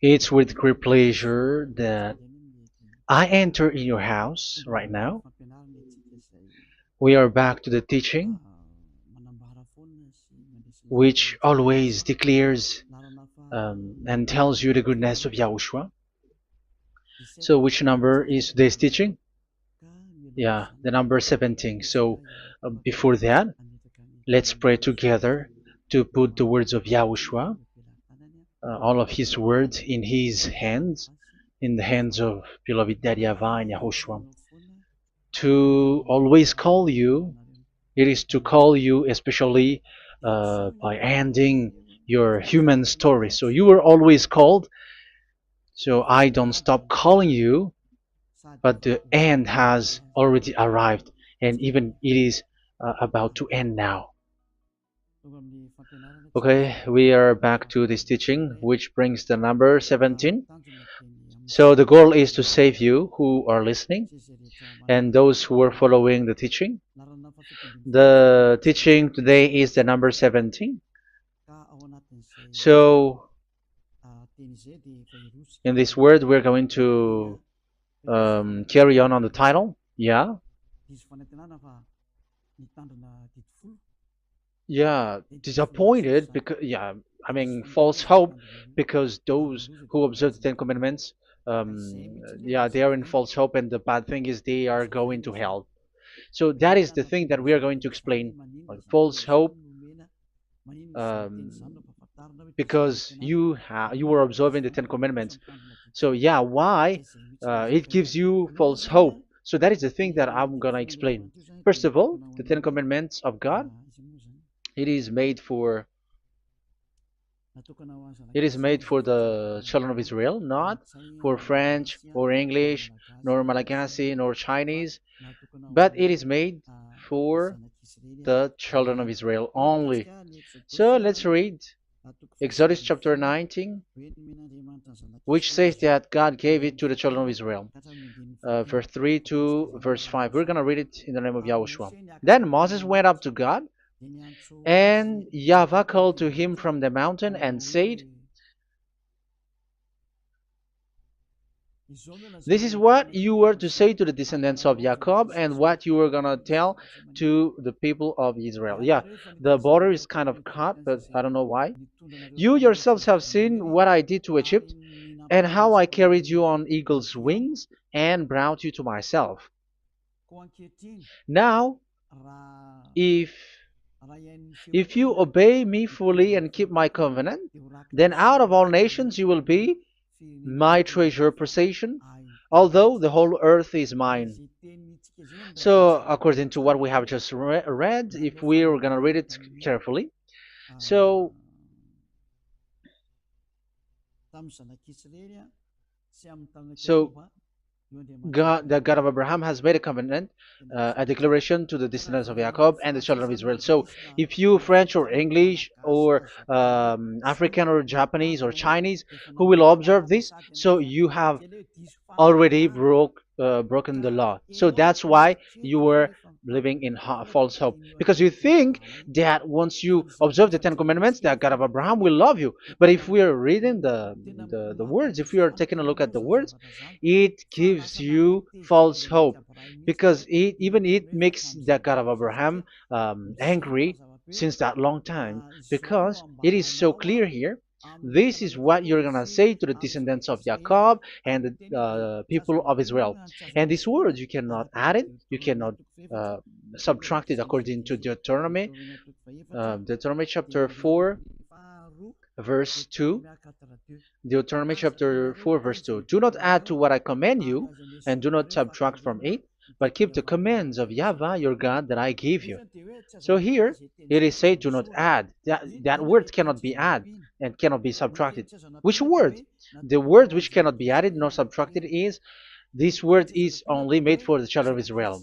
It's with great pleasure that I enter in your house right now. We are back to the teaching, which always declares and tells you the goodness of Yahushua. So, which number is today's teaching? Yeah, the number 17. So, before that, let's pray together to put the words of Yahushua, all of his words in his hands, in the hands of beloved Daddy YAHVAH and YAHOSHUAH. To always call you, it is to call you especially by ending your human story. So you were always called, so I don't stop calling you, but the end has already arrived, and even it is about to end now. Okay, we are back to this teaching, which brings the number 17. So the goal is to save you who are listening and those who are following the teaching. The teaching today is the number 17. So in this word, we're going to carry on the title. Yeah. Yeah, disappointed because I mean false hope because those who observe the Ten Commandments, they are in false hope, and the bad thing is they are going to hell. So that is the thing that we are going to explain, like false hope, um, because you were observing the Ten Commandments. So yeah, why it gives you false hope? So that is the thing that I'm gonna explain. First of all, the Ten Commandments of God, it is made for the children of Israel, not for French or English, nor Malagasy, nor Chinese, but it is made for the children of Israel only. So let's read Exodus chapter 19, which says that God gave it to the children of Israel. Verse 3 to verse 5. We're going to read it in the name of Yahushua. Then Moses went up to God, and YAHVAH called to him from the mountain and said, "This is what you were to say to the descendants of Jacob and what you were going to tell to the people of Israel." Yeah, the border is kind of cut, but I don't know why. "You yourselves have seen what I did to Egypt and how I carried you on eagle's wings and brought you to myself. Now, if you obey me fully and keep my covenant, then out of all nations you will be my treasure possession, although the whole earth is mine." So, according to what we have just read, if we are going to read it carefully, so so God, the God of Abraham, has made a covenant, a declaration to the descendants of Jacob and the children of Israel. So, if you French or English or African or Japanese or Chinese who will observe this, so you have already broken the law. So that's why you were living in false hope, because you think that once you observe the Ten Commandments, that God of Abraham will love you. But if we are reading the words, if we are taking a look at the words, it gives you false hope, because it makes the God of Abraham angry since that long time, because it is so clear here. This is what you're gonna say to the descendants of Jacob and the people of Israel. And this word, you cannot add it, you cannot uh, subtract it, according to Deuteronomy, Deuteronomy chapter 4, verse 2. Deuteronomy chapter 4, verse 2. "Do not add to what I command you, and do not subtract from it, but keep the commands of YAHVAH your God that I give you." So here it is said, "Do not add." That word cannot be added and cannot be subtracted. Which word? The word which cannot be added nor subtracted is, this word is only made for the children of Israel.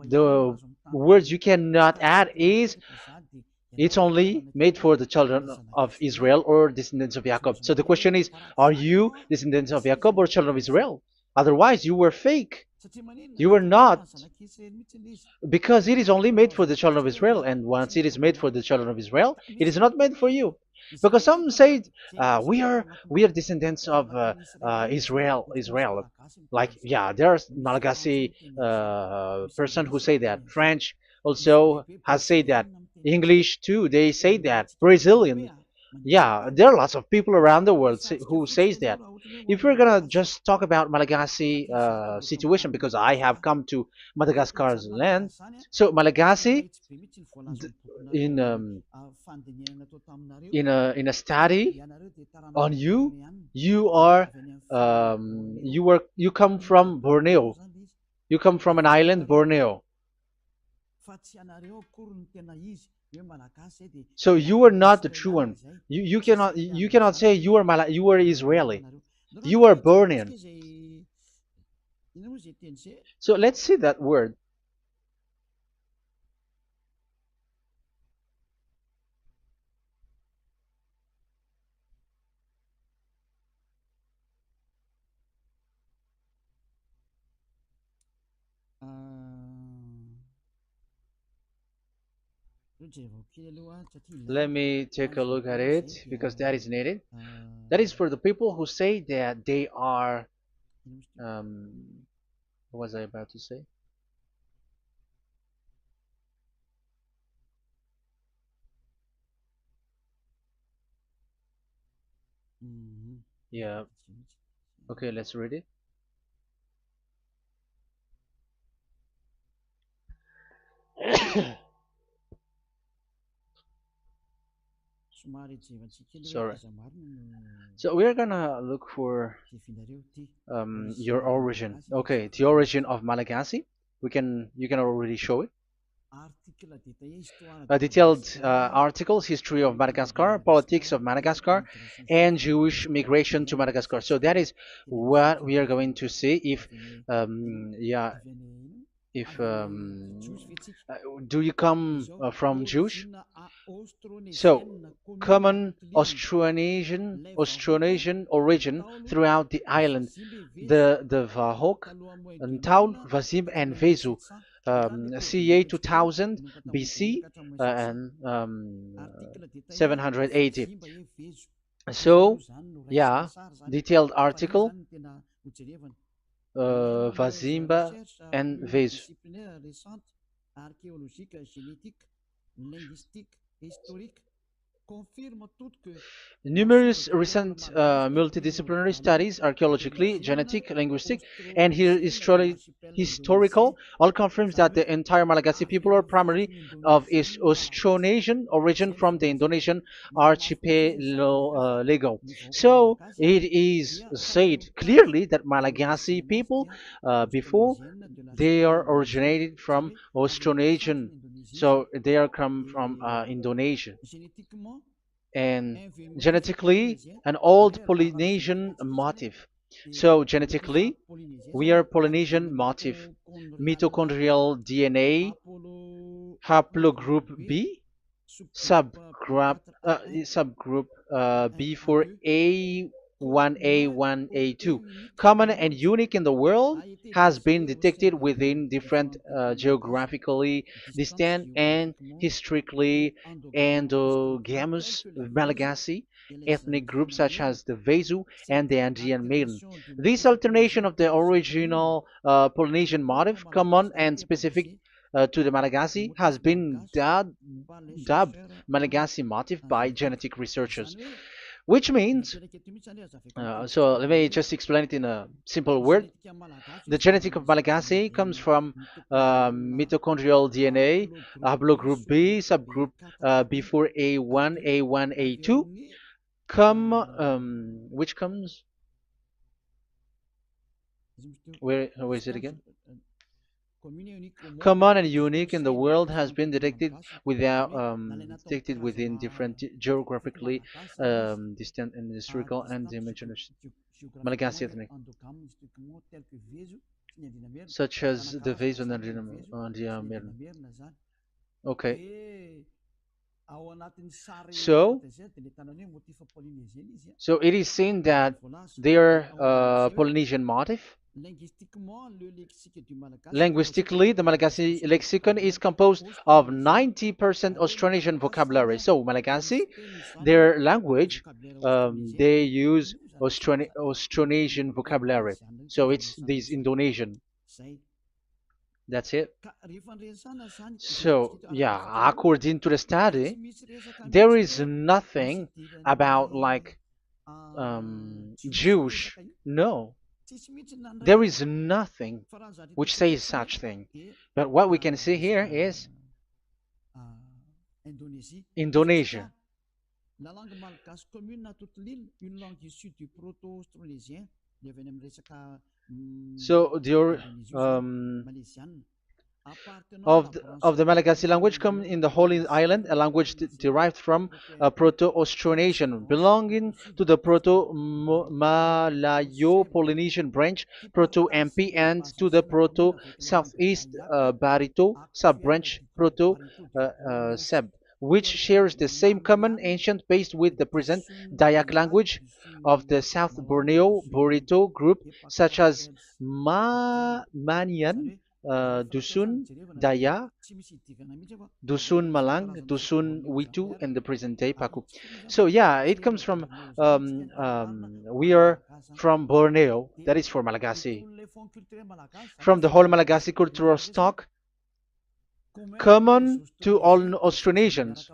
The words you cannot add is, it's only made for the children of Israel or descendants of Jacob. So the question is, are you descendants of Jacob or children of Israel? Otherwise, you were fake. You were not, because it is only made for the children of Israel. And once it is made for the children of Israel, it is not made for you. because some say we are descendants of Israel. Like, yeah, there's Malagasy person who say that. French also has said that. English too, they say that. Brazilian, yeah, there are lots of people around the world who says that. If we're gonna just talk about Malagasy situation, because I have come to Madagascar's land, so Malagasy, in in a study on you, you come from Borneo. You come from an island, Borneo. So you are not the true one. You cannot say you are Israeli. You are Bornean. So let's see that word. Let me take a look at it because that is needed. That is for the people who say that they are. What was I about to say? Yeah. Okay, let's read it. Sorry. So we're gonna look for your origin. Okay, the origin of Malagasy. You can already show it. Detailed articles, history of Madagascar, politics of Madagascar, and Jewish migration to Madagascar. So that is what we are going to see. Yeah, if do you come from Jewish? So, common Austronesian origin throughout the island, the Vahok, Ntaul, Vazim, and Vesu, CA 2000 BC and 780. So, yeah, detailed article, Vazimba and Vesu. Numerous recent multidisciplinary studies, archaeologically, genetic, linguistic, and historical, all confirms that the entire Malagasy people are primarily of Austronesian origin from the Indonesian archipelago. So it is said clearly that Malagasy people, before, they are originated from Austronesian, so they are come from Indonesia, and genetically an old Polynesian motif. So genetically, we are Polynesian motif, mitochondrial DNA, haplogroup B, subgroup B for A1A1A2. Common and unique in the world, has been detected within different geographically distant and historically endogamous Malagasy ethnic groups such as the Vesu and the Andean Maiden. This alternation of the original Polynesian motif, common and specific to the Malagasy, has been dubbed Malagasy motif by genetic researchers, which means, so let me just explain it in a simple word. The genetic of Malagasy comes from mitochondrial DNA, haplogroup B, subgroup B4A1, A1, A2, which comes, where is it again? Common and unique in the world, has been detected within different geographically distant and historical and dimensional Malagasy ethnic, such as the vase and the okay. So, so it is seen that they are Polynesian motif. Linguistically, the Malagasy lexicon is composed of 90% Austronesian vocabulary. So, Malagasy, their language, they use Austronesian vocabulary. So, it's this Indonesian. That's it. So, yeah, according to the study, there is nothing about like Jewish. No, there is nothing which says such thing. But what we can see here is Indonesia. So the Malagasy language come in the Holy Island, a language derived from Proto-Austronesian, belonging to the Proto-Malayo-Polynesian branch, Proto-MP, and to the Proto-Southeast Barito sub-branch, Proto-Seb, which shares the same common ancient base with the present Dayak language of the South Borneo Burrito group, such as Manian, Dusun, Daya, Dusun Malang, Dusun Witu, and the present day Paku. So yeah, it comes from we are from Borneo. That is for Malagasy. From the whole Malagasy cultural stock, common to all Austronesians,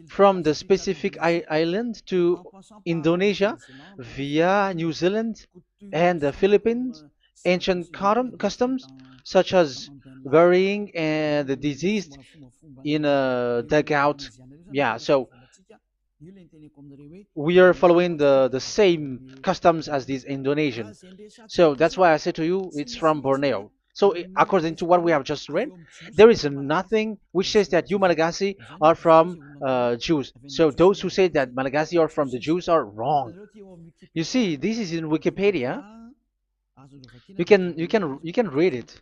from the specific island to Indonesia via New Zealand and the Philippines, ancient customs such as burying the deceased in a dugout. Yeah, so we are following the same customs as these Indonesian. So that's why I said to you it's from Borneo. So according to what we have just read, there is nothing which says that you Malagasy are from Jews. So those who say that Malagasy are from the Jews are wrong. You see, this is in Wikipedia. You can read it.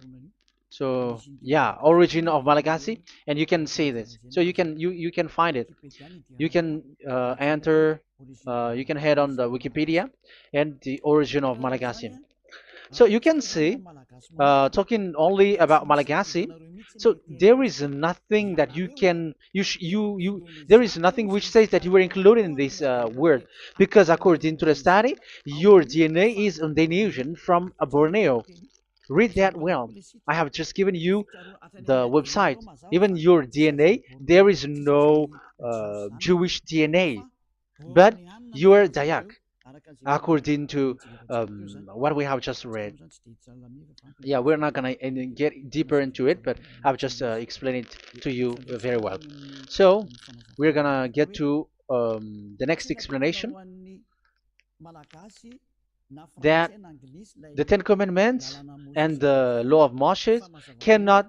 So yeah, origin of Malagasy, and you can see this. So you can find it. You can enter. You can head on the Wikipedia and the origin of Malagasy. So you can see, talking only about Malagasy. So there is nothing that you can you there is nothing which says that you were included in this word, because according to the study, your DNA is Indonesian from Borneo. Read that well. I have just given you the website. Even your DNA, there is no Jewish DNA, but you are Dayak, according to what we have just read. Yeah, we're not gonna get deeper into it, but I've just explained it to you very well. So we're gonna get to the next explanation, that the Ten Commandments and the Law of Moshe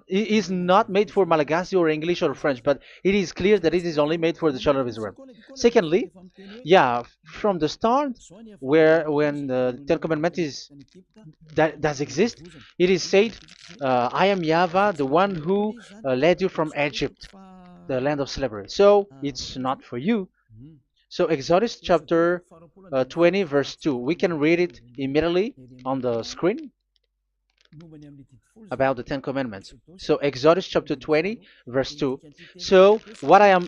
is not made for Malagasy or English or French, but it is clear that it is only made for the children of Israel. Secondly, yeah, from the start, where when the Ten Commandments that does exist, it is said, "I am YAHVAH, the one who led you from Egypt, the land of slavery." So it's not for you. So Exodus chapter 20 verse 2. We can read it immediately on the screen about the Ten Commandments. So Exodus chapter 20 verse 2. So what I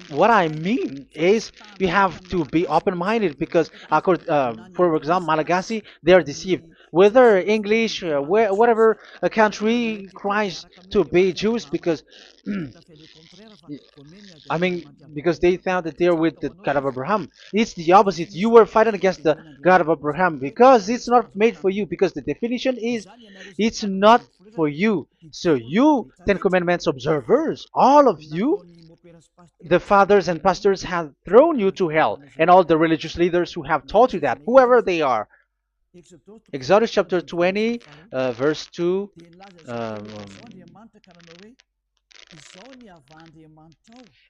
mean is we have to be open-minded, because for example, Malagasy, they are deceived. Whether English, whatever a country tries to be Jews, because I mean, because they found that they're with the God of Abraham. It's the opposite. You were fighting against the God of Abraham, because it's not made for you. Because the definition is, it's not for you. So you, Ten Commandments observers, all of you, the fathers and pastors have thrown you to hell, and all the religious leaders who have taught you that, whoever they are. Exodus chapter 20, verse 2. Um,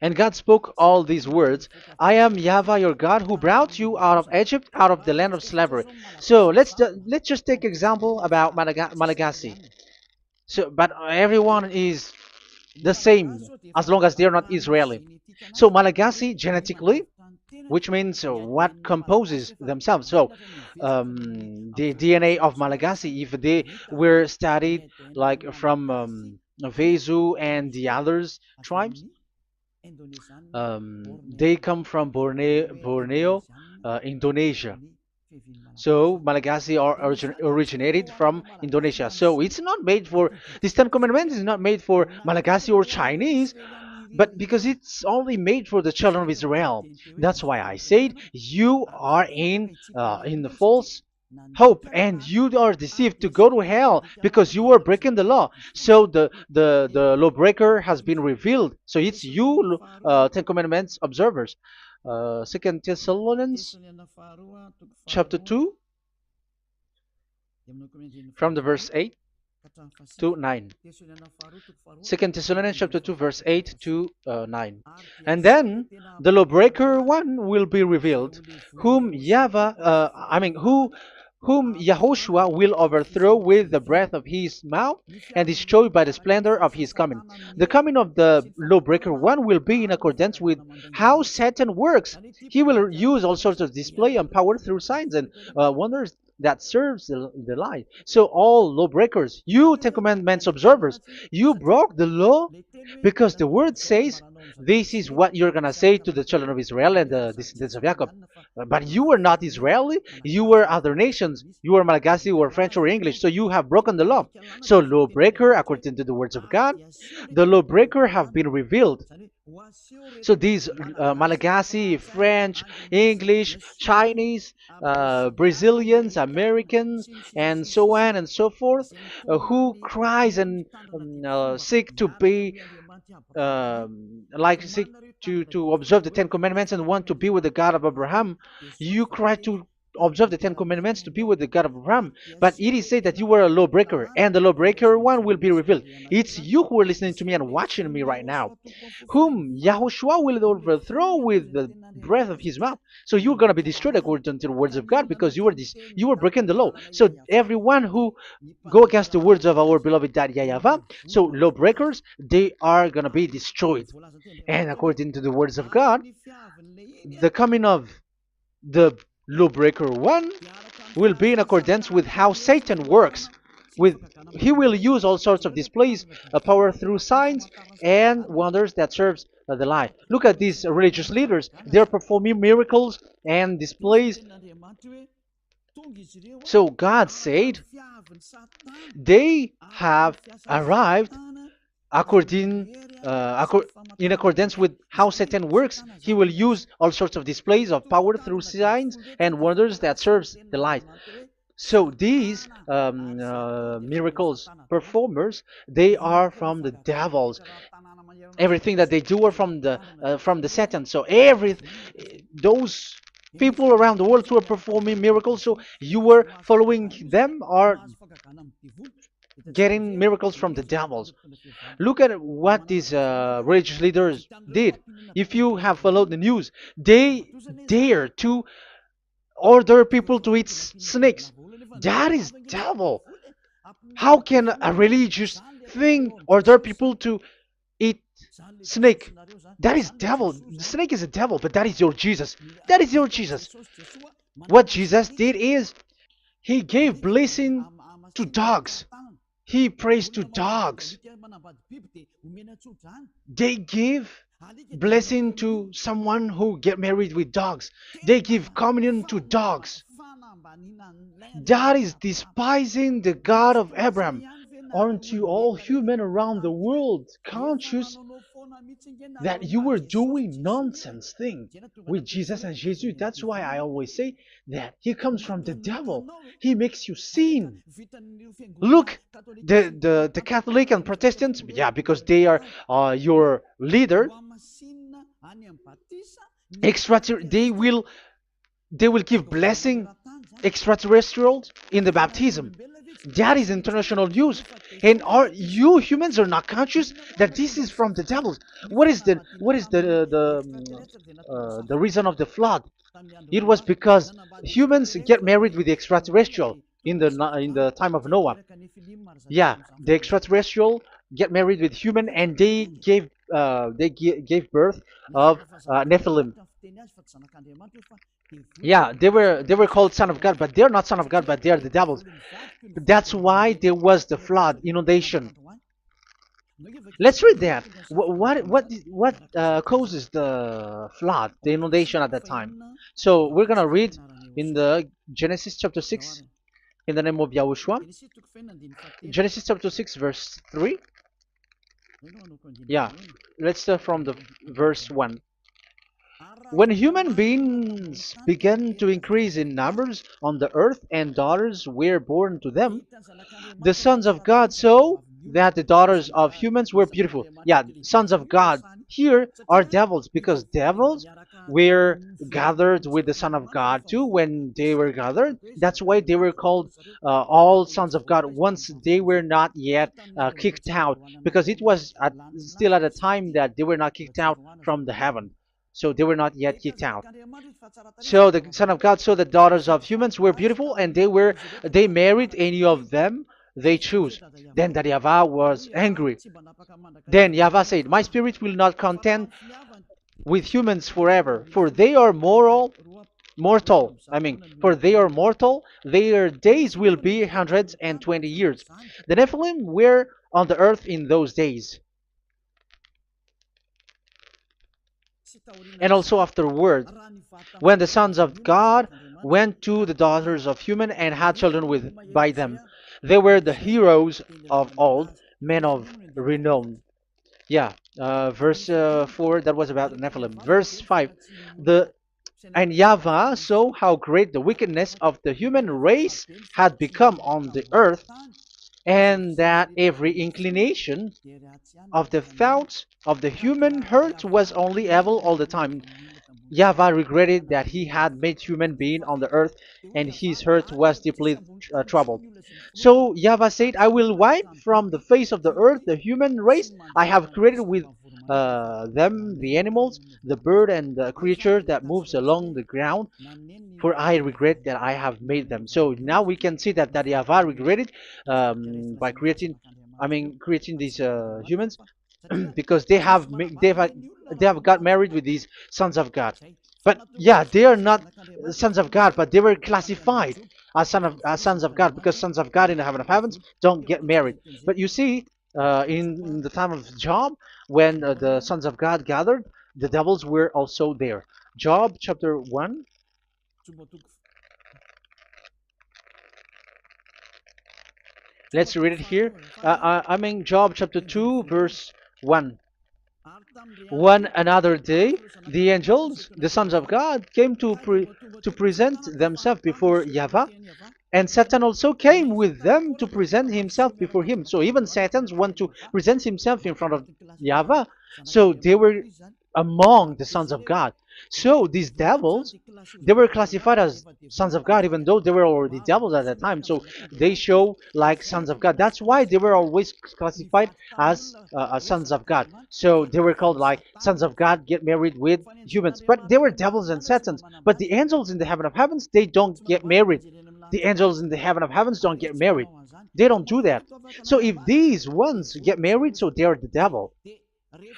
and God spoke all these words: "I am YAHVAH your God, who brought you out of Egypt, out of the land of slavery." So let's just take example about Malagasy. So, but everyone is the same as long as they're not Israeli. So Malagasy genetically, which means what composes themselves. So the DNA of Malagasy, if they were studied like from Vezu and the others tribes, they come from Borneo, Indonesia. So Malagasy are originated from Indonesia. So it's not made for, this Ten Commandments is not made for Malagasy or Chinese, but because it's only made for the children of Israel. That's why I said you are in the false hope and you are deceived to go to hell because you are breaking the law. So the lawbreaker has been revealed. So it's you, Ten Commandments observers. Second Thessalonians chapter 2 from the verse 8 to 9. Second Thessalonians chapter 2 verse 8 to 9. And then the lawbreaker one will be revealed, whom whom Yahushua will overthrow with the breath of his mouth and destroy by the splendor of his coming. The coming of the lawbreaker one will be in accordance with how Satan works. He will use all sorts of display and power through signs and wonders that serves the lie. So all lawbreakers, you Ten Commandments observers, you broke the law because the word says this is what you're gonna say to the children of Israel and the descendants of Jacob. But you were not Israeli, you were other nations, you were Malagasy or French or English, so you have broken the law. So lawbreaker, according to the words of God, the lawbreaker have been revealed. So these Malagasy, French, English, Chinese, Brazilians, Americans, and so on and so forth, who cries and seek to be seek to observe the Ten Commandments and want to be with the God of Abraham. You cry to observe the Ten Commandments to be with the God of Abraham, but it is said that you were a lawbreaker, and the lawbreaker one will be revealed. It's you who are listening to me and watching me right now, whom Yahushua will overthrow with the breath of his mouth. So you're going to be destroyed according to the words of God because you were breaking the law. So everyone who go against the words of our beloved Dad YAHVAH, so lawbreakers, they are going to be destroyed. And according to the words of God, the coming of the lawbreaker one will be in accordance with how Satan works. He will use all sorts of displays, power through signs and wonders that serves the lie. Look at these religious leaders. They're performing miracles and displays. So God said they have arrived in accordance with how Satan works. He will use all sorts of displays of power through signs and wonders that serves the light. So these miracles performers, they are from the devils. Everything that they do are from the Satan. So those people around the world who are performing miracles, so you were following them, are getting miracles from the devils. Look at what these religious leaders did. If you have followed the news, they dare to order people to eat snakes. That is devil. How can a religious thing order people to eat snake? That is devil. The snake is a devil, but that is your Jesus. That is your Jesus. What Jesus did is he gave blessing to dogs. He prays to dogs. They give blessing to someone who get married with dogs. They give communion to dogs. That is despising the God of Abraham. Aren't you all human around the world conscious that you were doing nonsense thing with Jesus and Jesus? That's why I always say that he comes from the devil. He makes you sin. Look, the Catholic and Protestants, yeah, because they are your leader. They will give blessing extraterrestrials in the baptism. That is international news, and you humans are not conscious that this is from the devil. What is the reason of the flood? It was because humans get married with the extraterrestrial in the time of Noah. Yeah, the extraterrestrial get married with human, and they gave gave birth of Nephilim. Yeah, they were called son of God, but they're not son of God, but they are the devils. That's why there was the flood, inundation. Let's read that. What causes the flood, the inundation at that time? So we're gonna read in the Genesis chapter 6 in the name of Yahushua. Genesis chapter 6 verse 3. Yeah, let's start from the verse 1. When human beings began to increase in numbers on the earth and daughters were born to them, the sons of God saw that the daughters of humans were beautiful. Yeah, sons of God here are devils because devils were gathered with the Son of God too when they were gathered. That's why they were called all sons of God once they were not yet kicked out, because it was still at a time that they were not kicked out from the heaven. So they were not yet kicked out. So the Son of God saw the daughters of humans were beautiful, and they married any of them they choose. Then that YAHVAH was angry. Then YAHVAH said, "My spirit will not contend with humans forever, for they are mortal. For they are mortal. Their days will be 120 years. The Nephilim were on the earth in those days, and also afterward, when the sons of God went to the daughters of human and had children with by them. They were the heroes of old, men of renown." Yeah, verse 4, that was about the Nephilim. Verse 5, the and YAHVAH saw how great the wickedness of the human race had become on the earth, and that every inclination of the thoughts of the human heart was only evil all the time. YAHVAH regretted that he had made human being on the earth, and his heart was deeply troubled. So YAHVAH said, "I will wipe from the face of the earth the human race I have created with them, the animals, the bird, and the creature that moves along the ground, for I regret that I have made them." So now we can see that YAHVAH regretted by creating these humans, because they have got married with these sons of God. But yeah, they are not sons of God, but they were classified as sons of God, because sons of God in the heaven of heavens don't get married. But you see, in the time of Job, when the sons of God gathered, the devils were also there. Job chapter 1. Let's read it here. Job chapter 2, verse 1. One another day, the angels, the sons of God, came to present themselves before YAHVAH, and Satan also came with them to present himself before him. So even Satan's want to present himself in front of YAHVAH. So they were among the sons of God. So these devils, they were classified as sons of God, even though they were already devils at that time. So they show like sons of God. That's why they were always classified as sons of God. So they were called like sons of God get married with humans. But they were devils and satans. But the angels in the heaven of heavens, they don't get married. The angels in the heaven of heavens don't get married. They don't do that. So if these ones get married, so they are the devil.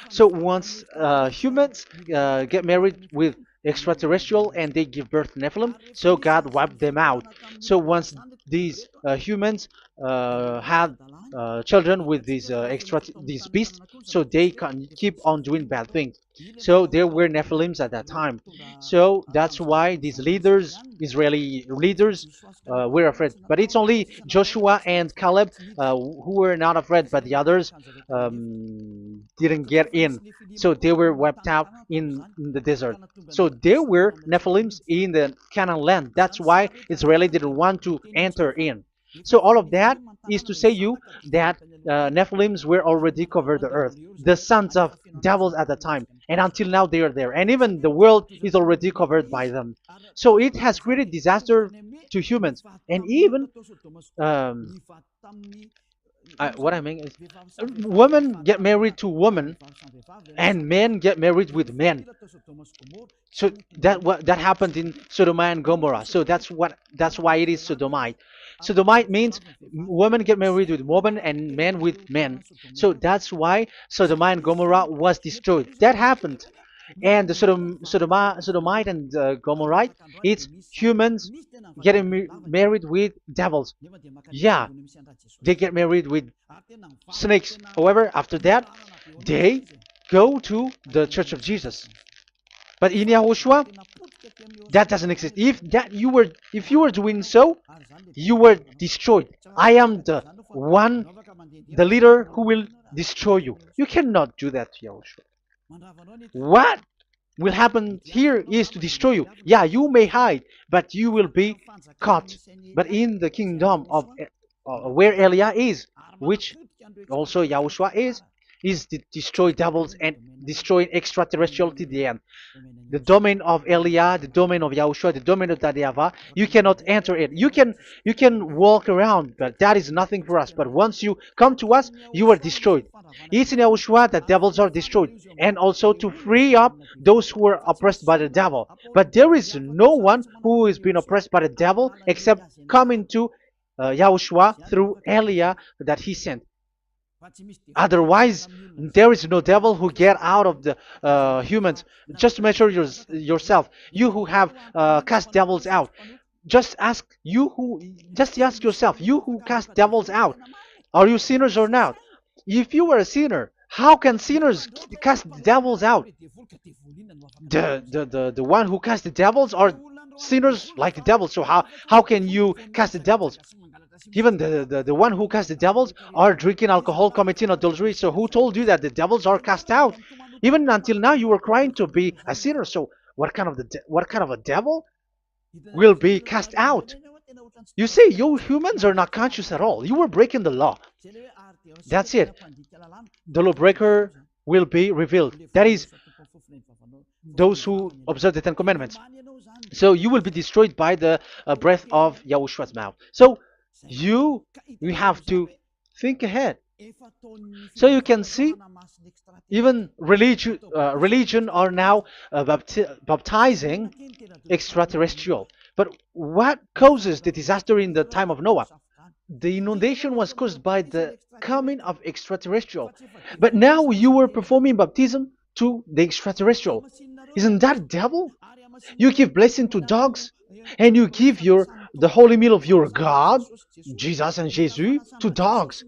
So once humans get married with extraterrestrial and they give birth to Nephilim, so God wiped them out. So once these humans had children with these beasts, so they can keep on doing bad things. So there were Nephilims at that time. So that's why these leaders, Israeli leaders, were afraid. But it's only Joshua and Caleb who were not afraid, but the others didn't get in. So they were wiped out in the desert. So there were Nephilims in the Canaan land. That's why Israeli didn't want to enter in. So all of that is to say you that Nephilims were already covered the earth, the sons of devils at the time, and until now they are there, and even the world is already covered by them. So it has created disaster to humans, and even um, what I mean is, women get married to women, and men get married with men. So that happened in Sodom and Gomorrah. So that's why it is sodomite. Sodomite means women get married with women and men with men. So that's why Sodom and Gomorrah was destroyed. That happened, and the Sodomite and Gomorrite, it's humans getting married with devils. Yeah, they get married with snakes. However, after that, they go to the Church of Jesus. But in Yahushua, that doesn't exist. If you were doing so, you were destroyed. I am the one, the leader who will destroy you. You cannot do that to Yahushua. What will happen here is to destroy you. Yeah, you may hide, but you will be caught. But in the kingdom of where Elia is, which also Yahushua is to destroy devils and destroy extraterrestriality at the end. The domain of Elia, the domain of Yahushua, the domain of YAHVAH, you cannot enter it. You can walk around, but that is nothing for us. But once you come to us, you are destroyed. It's in Yahushua that devils are destroyed, and also to free up those who are oppressed by the devil. But there is no one who is being oppressed by the devil except coming to Yahushua through Elia that he sent. Otherwise, there is no devil who get out of the humans. Just measure yourself. You who have cast devils out. Just ask yourself, you who cast devils out, are you sinners or not? If you were a sinner, how can sinners cast devils out? The one who cast the devils are sinners like the devil. So how can you cast the devils? Even the one who cast the devils are drinking alcohol, committing adultery. So who told you that the devils are cast out? Even until now, you were crying to be a sinner. So what kind of a devil will be cast out? You see, you humans are not conscious at all. You were breaking the law. That's it. The lawbreaker will be revealed. That is, those who observe the Ten Commandments. So you will be destroyed by the breath of Yahushua's mouth. So you you have to think ahead. So you can see, even religion are now baptizing extraterrestrial. But what causes the disaster in the time of Noah? The inundation was caused by the coming of extraterrestrial. But now you were performing baptism to the extraterrestrial. Isn't that devil? You give blessing to dogs, and you give the holy meal of your God, Jesus and Jesus, to dogs.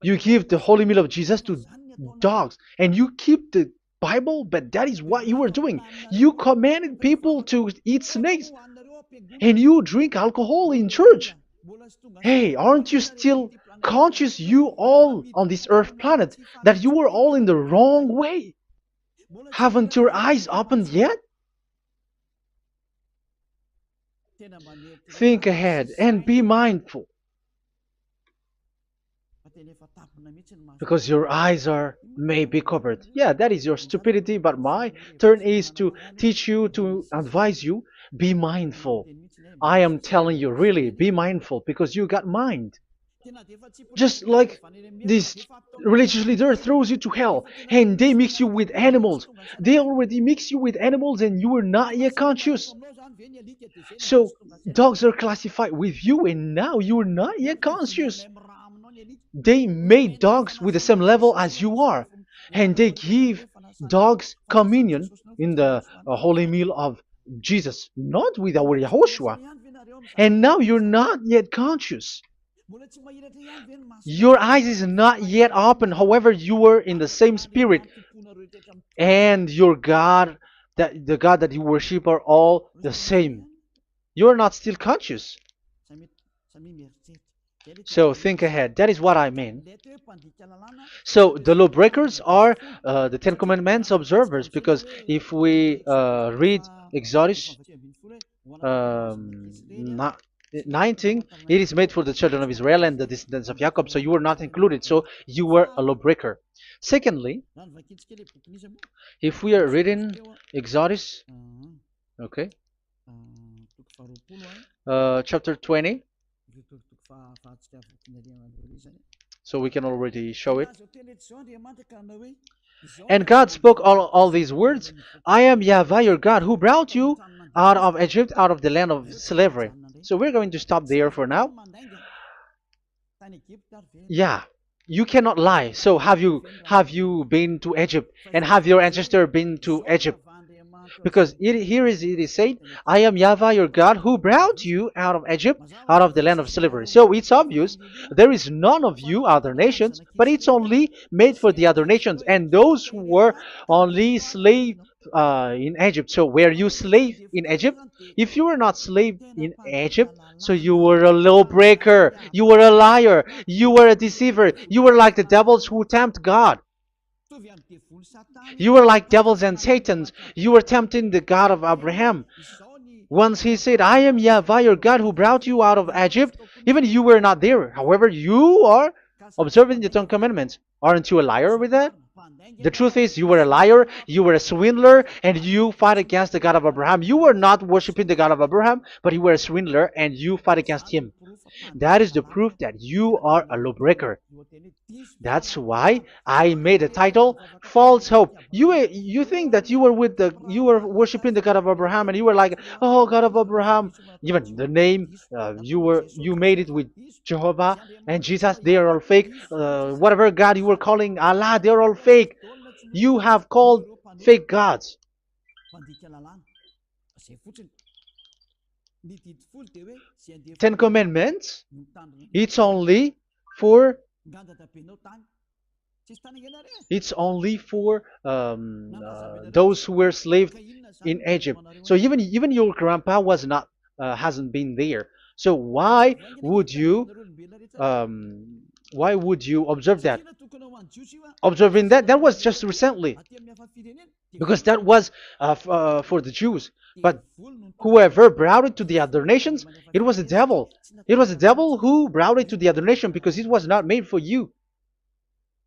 You give the holy meal of Jesus to dogs, and you keep the Bible, but that is what you were doing. You commanded people to eat snakes, and you drink alcohol in church. Hey, aren't you still conscious, you all on this earth planet, that you were all in the wrong way? Haven't your eyes opened yet? Think ahead and be mindful, because your eyes are may be covered. Yeah, that is your stupidity, but my turn is to teach you, to advise you. Be mindful. I am telling you, really, be mindful, because you got mind. Just like this religious leader throws you to hell, and they mix you with animals. They already mix you with animals, and you are not yet conscious. So dogs are classified with you, and now you are not yet conscious. They made dogs with the same level as you are, and they give dogs communion in the holy meal of Jesus, not with our Yahushua. And now you're not yet conscious. Your eyes is not yet open. However, you were in the same spirit, and your God, that the God that you worship, are all the same. You are not still conscious. So think ahead. That is what I mean. So the lawbreakers are the Ten Commandments observers, because if we read Exodus um, 19, it is made for the children of Israel and the descendants of Jacob, so you were not included, so you were a lawbreaker. Secondly, if we are reading Exodus, okay, chapter 20, So we can already show it. And God spoke all these words. I am Yahweh your God who brought you out of Egypt, out of the land of slavery. So we're going to stop there for now. Yeah, you cannot lie. So have you been to Egypt, and have your ancestor been to Egypt? Because it is said, I am Yahweh your God who brought you out of Egypt, out of the land of slavery. So it's obvious there is none of you other nations, but it's only made for the other nations and those who were only slave in Egypt. So were you slave in Egypt? If you were not slave in Egypt, so you were a lawbreaker, you were a liar, you were a deceiver, you were like the devils who tempt God. You were like devils and Satans. You were tempting the God of Abraham. Once he said, I am Yahweh your God who brought you out of Egypt, even you were not there. However, you are observing the Ten Commandments. Aren't you a liar with that? The truth is, you were a liar, you were a swindler, and you fight against the God of Abraham. You were not worshiping the God of Abraham, but you were a swindler and you fight against him. That is the proof that you are a lawbreaker. That's why I made a title, False Hope. You think that you were worshiping the God of Abraham and you were like, oh God of Abraham. Even the name you made it with Jehovah and Jesus, they are all fake. Whatever God you were calling Allah, they are all fake. You have called fake gods. Ten Commandments, it's only for those who were slaves in Egypt. So even your grandpa was not hasn't been there. So why would you observe that? Observing that was just recently, because that was for the Jews. But whoever brought it to the other nations, it was the devil. It was the devil who brought it to the other nation because it was not made for you.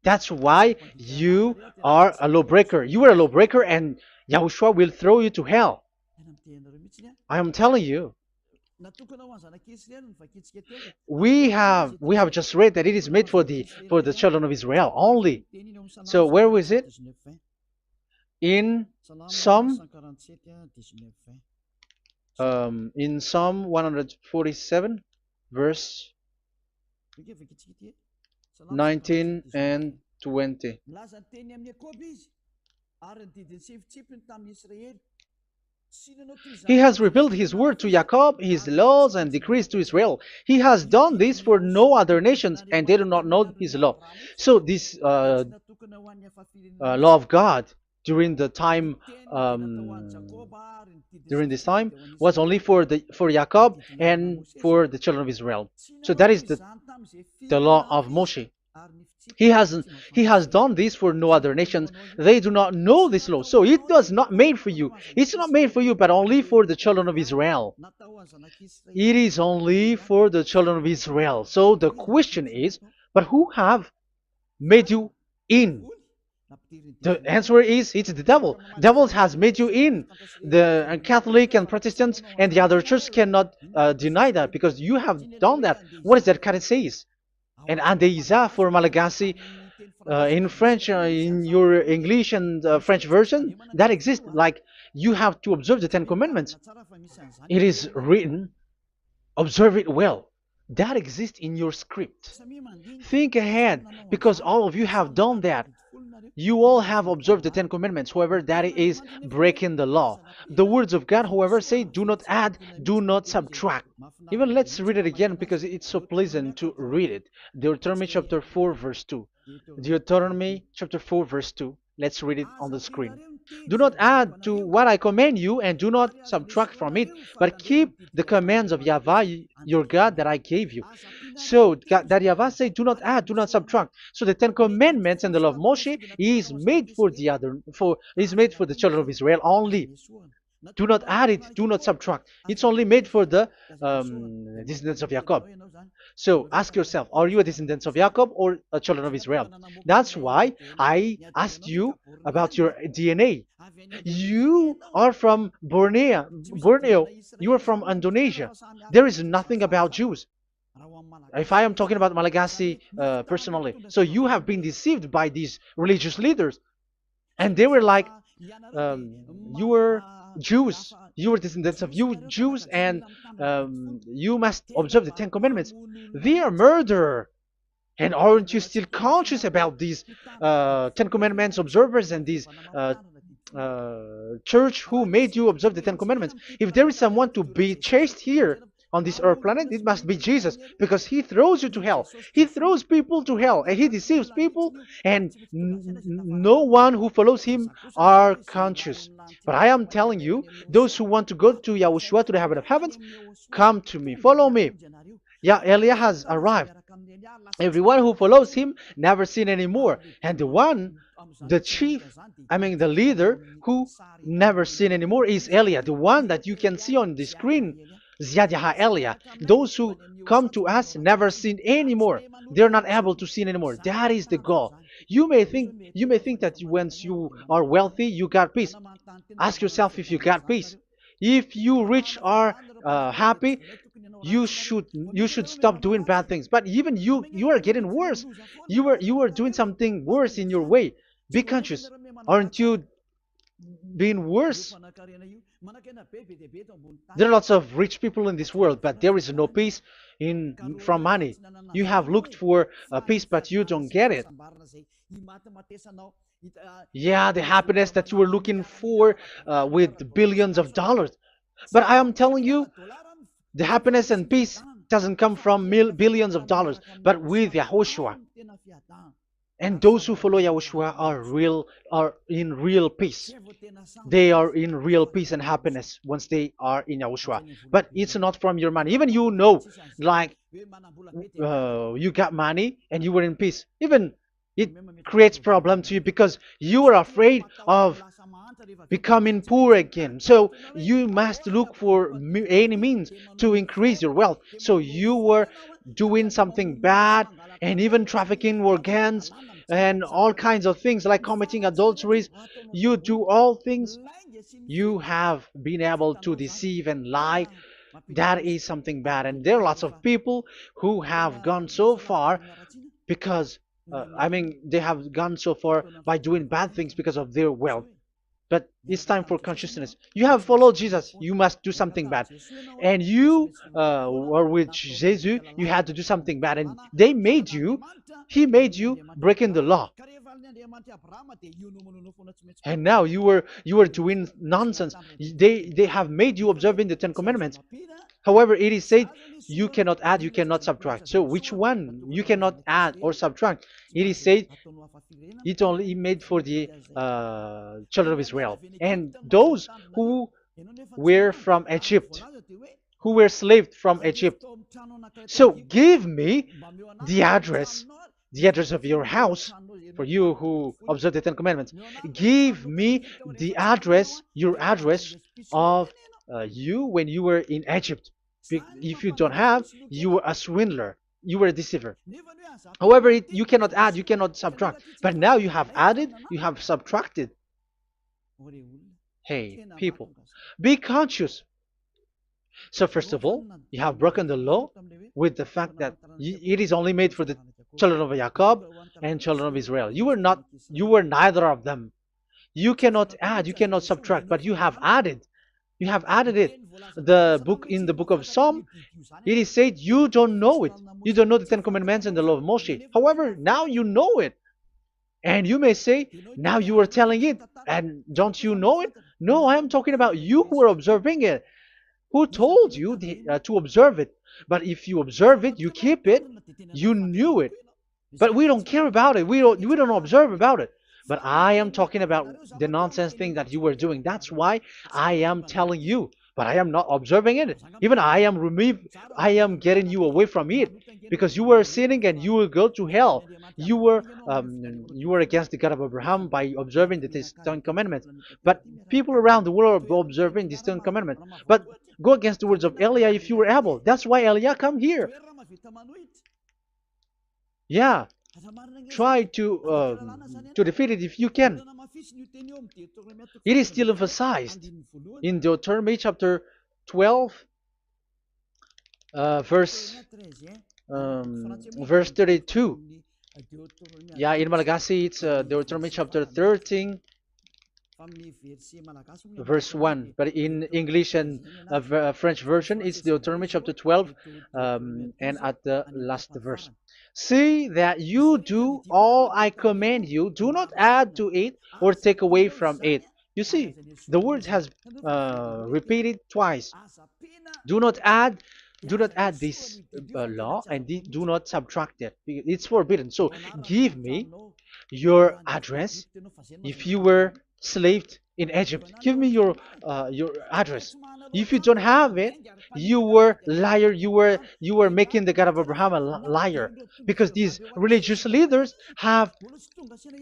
That's why you are a lawbreaker. You are a lawbreaker, and Yahushua will throw you to hell. I am telling you. We have just read that it is made for the children of Israel only. So where was it? In Psalm in Psalm 147, verse 19 and 20. He has revealed his word to Jacob, his laws and decrees to Israel. He has done this for no other nations, and they do not know his law. So this law of God during the time during this time was only for Jacob and for the children of Israel. So that is the law of Moshe. He has done this for no other nations. They do not know this law. So it was not made for you. It's not made for you, but only for the children of Israel. It is only for the children of Israel. So the question is, but who have made you in? The answer is, it's the devil. Devil has made you in. The Catholic and Protestants and the other church cannot deny that, because you have done that. What is that card says? And Andeiza for Malagasy, in French, in your English and French version, that exists. Like, you have to observe the Ten Commandments. It is written, observe it well. That exists in your script. Think ahead, because all of you have done that. You all have observed the Ten Commandments. However, that is breaking the law. The words of God, however, say, do not add, do not subtract. Even let's read it again, because it's so pleasant to read it. Deuteronomy chapter 4, verse 2. Deuteronomy chapter 4, verse 2. Let's read it on the screen. Do not add to what I command you, and do not subtract from it, but keep the commands of Yahweh, your God, that I gave you. So that Yahweh said, do not add, do not subtract. So the Ten Commandments and the law of Moshe is made for the children of Israel only. Do not add it, do not subtract. It's only made for the descendants of Jacob. So ask yourself, are you a descendant of Jacob or a children of Israel? That's why I asked you about your DNA. You are from Borneo. You are from Indonesia. There is nothing about Jews. If I am talking about Malagasy personally, so you have been deceived by these religious leaders, and they were like, you were Jews, you were descendants of you Jews, and you must observe the Ten Commandments. They are murderer. And aren't you still conscious about these Ten Commandments observers and these church who made you observe the Ten Commandments? If there is someone to be chased here on this earth planet, it must be Jesus, because he throws you to hell. He throws people to hell, and he deceives people, and no one who follows him are conscious. But I am telling you, those who want to go to Yahushua, to the heaven of heavens, come to me, follow me. Yeah, Eliah has arrived. Everyone who follows him never sin anymore. And the chief, the leader who never sin anymore is Eliah, the one that you can see on the screen. Ziyadah Eliah. Those who come to us never sin anymore. They're not able to sin anymore. That is the goal. You may think that once you are wealthy, you got peace. Ask yourself if you got peace. If you rich are happy, you should stop doing bad things. But even you are getting worse. You are doing something worse in your way. Be conscious. Aren't you being worse? There are lots of rich people in this world, but there is no peace from money. You have looked for peace, but you don't get it. Yeah, the happiness that you were looking for with billions of dollars. But I am telling you, the happiness and peace doesn't come from billions of dollars, but with Yahushua. And those who follow Yahushua are in real peace. They are in real peace and happiness once they are in Yahushua. But it's not from your money. Even like you got money and you were in peace. Even it creates problem to you because you are afraid of becoming poor again. So you must look for any means to increase your wealth. So you were doing something bad and even trafficking organs and all kinds of things like committing adulteries. You do all things. You have been able to deceive and lie. That is something bad. And there are lots of people who have gone so far because they have gone so far by doing bad things because of their wealth. But it's time for consciousness. You have followed Jesus, you must do something bad. And you were with Jesus, you had to do something bad. And he made you breaking the law. And now you were doing nonsense. They have made you observing the Ten Commandments. However, it is said you cannot add, you cannot subtract. So which one you cannot add or subtract? It is said it only made for the children of Israel and those who were from Egypt, who were slaves from Egypt. So give me the address of your house, for you who observe the Ten Commandments. Give me the address, your address of you when you were in Egypt. If you don't have, you were a swindler. You were a deceiver. However, you cannot add, you cannot subtract. But now you have added, you have subtracted. Hey, people, be conscious. So first of all, you have broken the law with the fact that it is only made for the children of Jacob and children of Israel. You were neither of them. You cannot add, you cannot subtract, but you have added. You have added it. In the book of Psalm, it is said you don't know it. You don't know the Ten Commandments and the law of Moshe. However, now you know it. And you may say, now you are telling it, and don't you know it? No, I am talking about you who are observing it. Who told you to observe it? But if you observe it, you keep it, you knew it. But we don't care about it. We don't observe about it. But I am talking about the nonsense thing that you were doing. That's why I am telling you. But I am not observing it. Even I am getting you away from it. Because you were sinning and you will go to hell. You were against the God of Abraham by observing the Ten Commandments. But people around the world are observing the Ten Commandments. But go against the words of Eliah if you were able. That's why Eliah come here. Yeah. Try to defeat it if you can. It is still emphasized in Deuteronomy chapter 12. verse verse 32. Yeah, in Malagasy it's Deuteronomy chapter 13 verse 1, but in English and French version it's Deuteronomy chapter 12, and at the last verse. See that you do all I command you, do not add to it or take away from it. You see, the word has repeated twice. Do not add, do not add this law, and do not subtract it. It's forbidden. So give me your address. If you were slaved in Egypt, give me your address. If you don't have it, you were liar. You were making the God of Abraham a liar, because these religious leaders have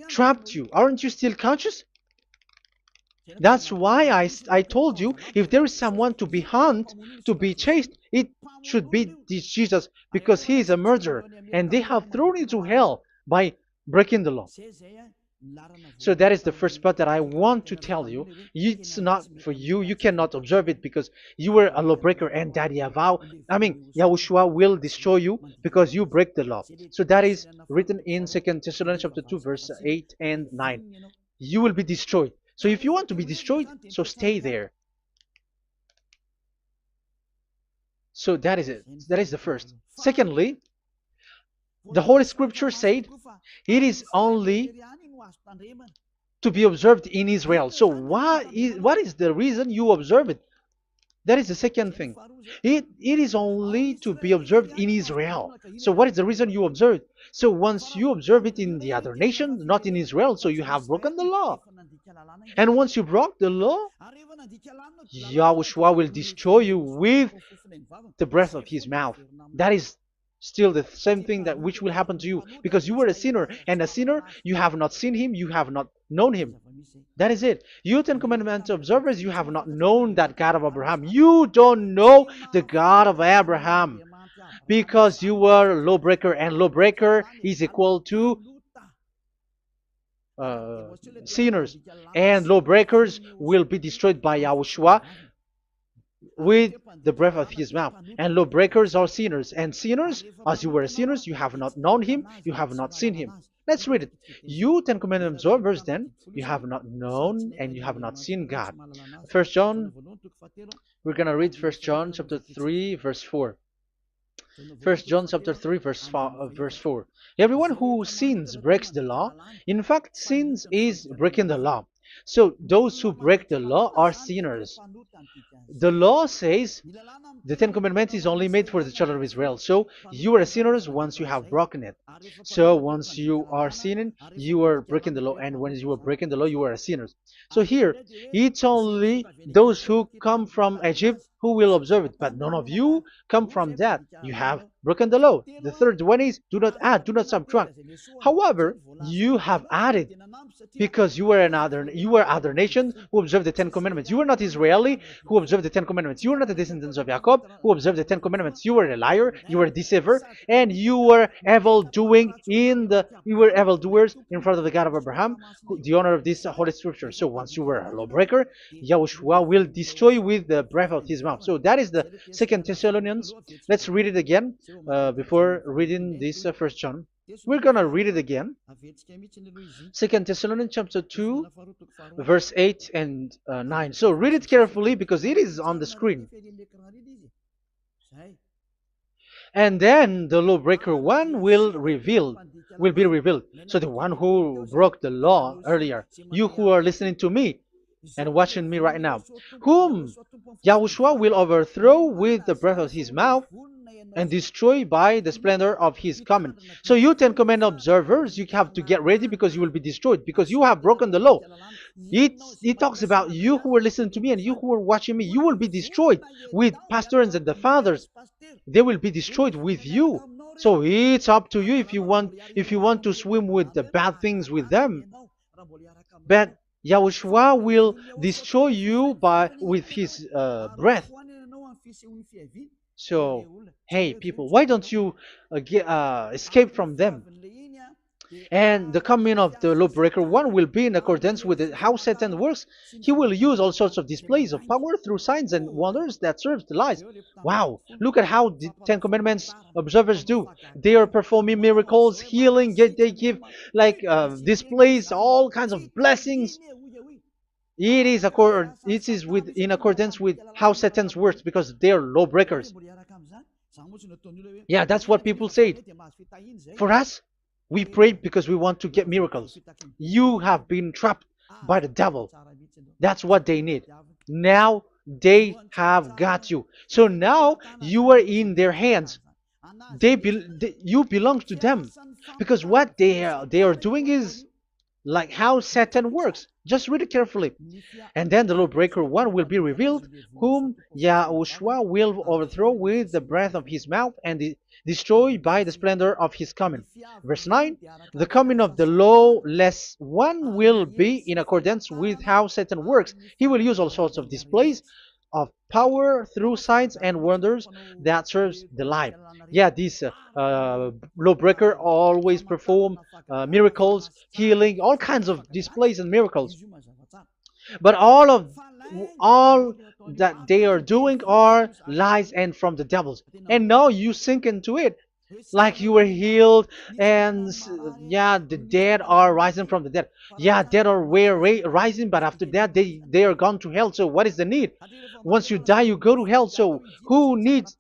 trapped you. Aren't you still conscious? That's why I told you, if there is someone to be hunted, to be chased, it should be this Jesus, because he is a murderer and they have thrown you to hell by breaking the law. So that is the first part that I want to tell you. It's not for you. You cannot observe it because you were a lawbreaker, and that Yahushua will destroy you because you break the law. So that is written in 2 Thessalonians chapter 2, verse 8 and 9. You will be destroyed. So if you want to be destroyed, so stay there. So that is it. That is the first. Secondly, the Holy Scripture said it is only to be observed in Israel. So what is the reason you observe it? That is the second thing. It is only to be observed in Israel. So what is the reason you observe it? So once you observe it in the other nation, not in Israel, so you have broken the law. And once you broke the law, Yahushua will destroy you with the breath of his mouth. That is still the same thing that which will happen to you, because you were a sinner, and a sinner, you have not seen him, you have not known him. That is it. You Ten Commandments observers, you have not known that God of Abraham. You don't know the God of Abraham because you were a lawbreaker, and lawbreaker is equal to sinners, and lawbreakers will be destroyed by Yahushua with the breath of his mouth. And lawbreakers are sinners, and sinners, as you were sinners, you have not known him, you have not seen him. Let's read it. You Ten Commandments observers, then, you have not known and you have not seen God. First John, we're going to read First John chapter 3, verse 4. First John chapter 3, verse 4. Everyone who sins breaks the law. In fact, sins is breaking the law. So those who break the law are sinners. The law says the Ten Commandments is only made for the children of Israel. So you are sinners once you have broken it. So once you are sinning, you are breaking the law. And when you are breaking the law, you are a sinner. So here, it's only those who come from Egypt who will observe it. But none of you come from that. You have broken the law. The third one is do not add, do not subtract. However, you have added, because you were other nation who observed the Ten Commandments. You were not Israeli who observed the Ten Commandments. You were not the descendants of Jacob who observed the Ten Commandments. You were a liar, you were a deceiver, and you were evil-doers in front of the God of Abraham, the honor of this Holy Scripture. So once you were a lawbreaker, Yahushua will destroy you with the breath of his mouth. So that is the Second Thessalonians. Let's read it again before reading this First John. We're going to read it again. 2 Thessalonians chapter 2, verse 8 and 9. So read it carefully because it is on the screen. And then the lawbreaker one will be revealed. So the one who broke the law earlier, you who are listening to me and watching me right now, whom Yahushua will overthrow with the breath of his mouth and destroy by the splendor of his coming. So you Ten Commandment observers, you have to get ready because you will be destroyed, because you have broken the law. It talks about you who are listening to me and you who are watching me. You will be destroyed with pastors and the fathers. They will be destroyed with you. So it's up to you if you want to swim with the bad things with them. But Yahushua will destroy you with his breath. So, hey people, why don't you escape from them? And the coming of the lawbreaker one will be in accordance with how Satan works. He will use all sorts of displays of power through signs and wonders that serves the lies. Wow, look at how the Ten Commandments observers do. They are performing miracles, healing, yet they give like displays, all kinds of blessings. It is in accordance with how Satan works because they are lawbreakers. Yeah, that's what people say. For us, we pray because we want to get miracles. You have been trapped by the devil. That's what they need. Now they have got you. So now you are in their hands. You belong to them because what they are doing is like how Satan works. Just read it carefully. And then the lawbreaker one will be revealed, whom YAHOSHUAH will overthrow with the breath of his mouth and destroy by the splendor of his coming. Verse 9, the coming of the lawless one will be in accordance with how Satan works. He will use all sorts of displays of power through signs and wonders that serves the lie. Yeah, these lawbreaker always perform miracles, healing, all kinds of displays and miracles. But all that they are doing are lies and from the devils. And now you sink into it like you were healed and yeah, the dead are rising from the dead. Yeah, dead are rising, but after that they are gone to hell. So what is the need? Once you die you go to hell. So who needs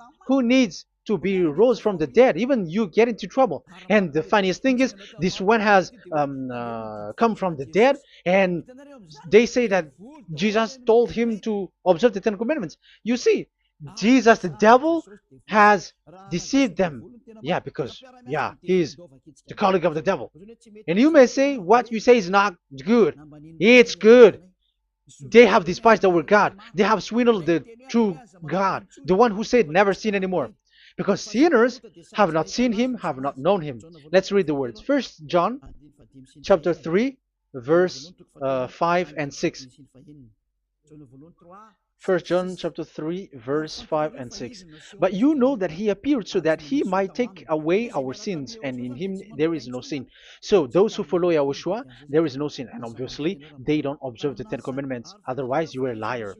to be rose from the dead? Even you get into trouble. And the funniest thing is this one has come from the dead, and they say that Jesus told him to observe the Ten Commandments. You see, Jesus, the devil, has deceived them. Yeah, because, yeah, he's the colleague of the devil. And you may say, what you say is not good. It's good. They have despised our God. They have swindled the true God, the one who said, never sin anymore. Because sinners have not seen him, have not known him. Let's read the words. First John chapter 3, verse 5 and 6. First John chapter 3, verse 5 and 6. But you know that he appeared so that he might take away our sins, and in him there is no sin. So those who follow YAHOSHUAH, there is no sin. And obviously, they don't observe the Ten Commandments. Otherwise, you are a liar.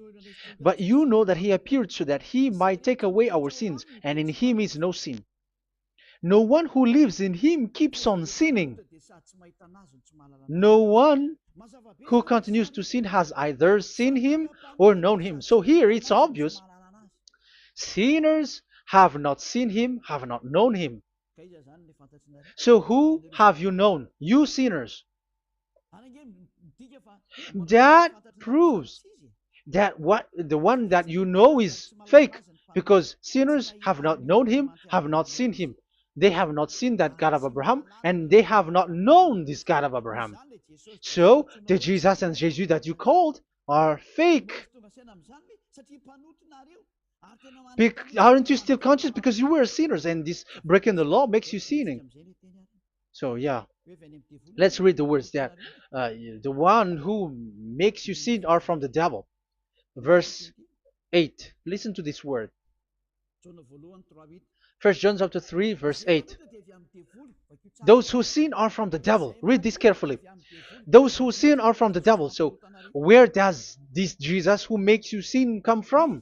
But you know that he appeared so that he might take away our sins, and in him is no sin. No one who lives in him keeps on sinning. No one who continues to sin has either seen him or known him. So here it's obvious. Sinners have not seen him, have not known him. So who have you known? You sinners. That proves that the one that you know is fake, because sinners have not known him, have not seen him. They have not seen that God of Abraham, and they have not known this God of Abraham. So the Jesus and Jesus that you called are fake. Aren't you still conscious? Because you were sinners, and this breaking the law makes you sinning. So yeah, let's read the words that the one who makes you sin are from the devil. Verse 8. Listen to this word. First John chapter 3, verse 8. Those who sin are from the devil. Read this carefully. Those who sin are from the devil. So where does this Jesus who makes you sin come from?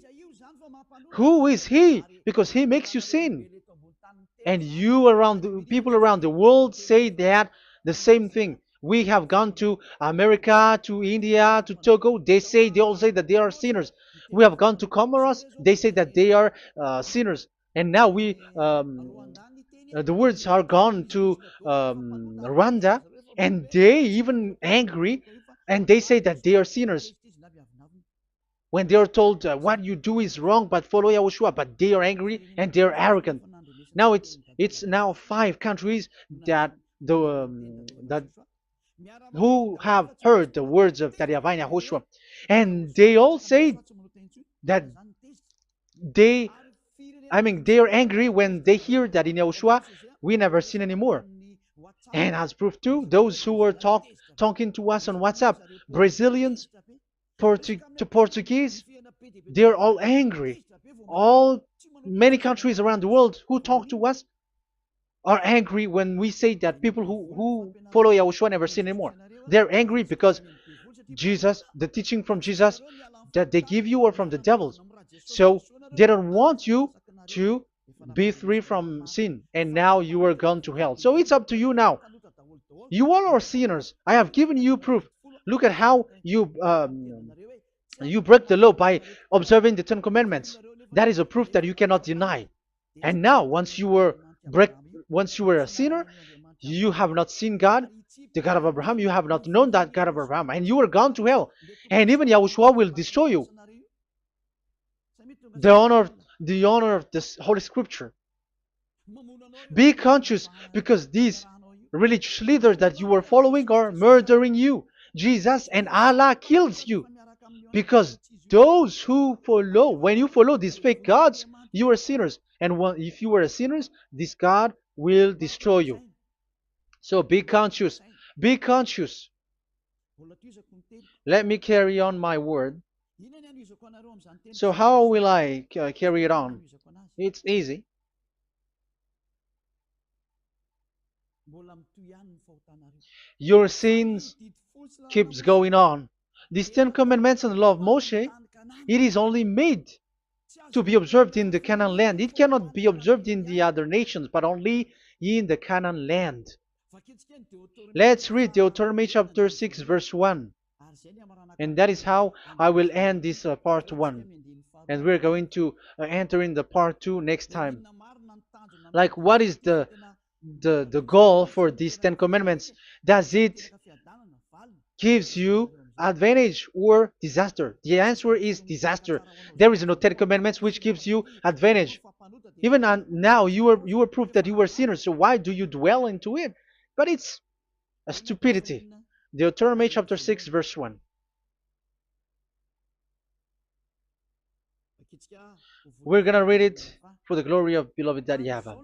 Who is he? Because he makes you sin. And people around the world say that the same thing. We have gone to America, to India, to Togo. They all say that they are sinners. We have gone to Comoros. They say that they are sinners. And now the words are gone to Rwanda, and they even angry, and they say that they are sinners. When they are told what you do is wrong, but follow YAHOSHUAH, but they are angry and they are arrogant. Now it's now 5 countries that who have heard the words of YAHVAH and YAHOSHUAH, and they all say that they are angry when they hear that in YAHOSHUAH we never sin anymore. And as proof too, those who were talking to us on WhatsApp, Brazilians, Portuguese, they're all angry. Many countries around the world who talk to us are angry when we say that people who follow Yahushua never sin anymore. They're angry because Jesus, the teaching from Jesus that they give you are from the devils. So they don't want you to be free from sin, and now you are gone to hell. So it's up to you now. You all are sinners. I have given you proof. Look at how you break the law by observing the Ten Commandments. That is a proof that you cannot deny. And now, break, once you were a sinner, you have not seen God, the God of Abraham. You have not known that God of Abraham, and you are gone to hell. And even Yahushua will destroy you. The honor, the honor of this Holy Scripture. Be conscious because these religious leaders that you are following are murdering you. Jesus and Allah kills you because those who follow, when you follow these fake gods, you are sinners. And if you are a sinner, this God will destroy you. So be conscious. Be conscious. Let me carry on my word. So how will I carry it on? It's easy. Your sins keeps going on. These Ten Commandments and the law of Moshe, it is only made to be observed in the Canaan land. It cannot be observed in the other nations, but only in the Canaan land. Let's read Deuteronomy chapter 6, verse 1. And that is how I will end this part 1. And we're going to enter in the part 2 next time. Like, what is the goal for these Ten Commandments? Does it gives you advantage or disaster? The answer is disaster. There is no Ten Commandments which gives you advantage. Even now, you are proof that you were sinners. So why do you dwell into it? But it's a stupidity. Deuteronomy chapter 6, verse 1. We're going to read it for the glory of beloved Daddy Yahvah.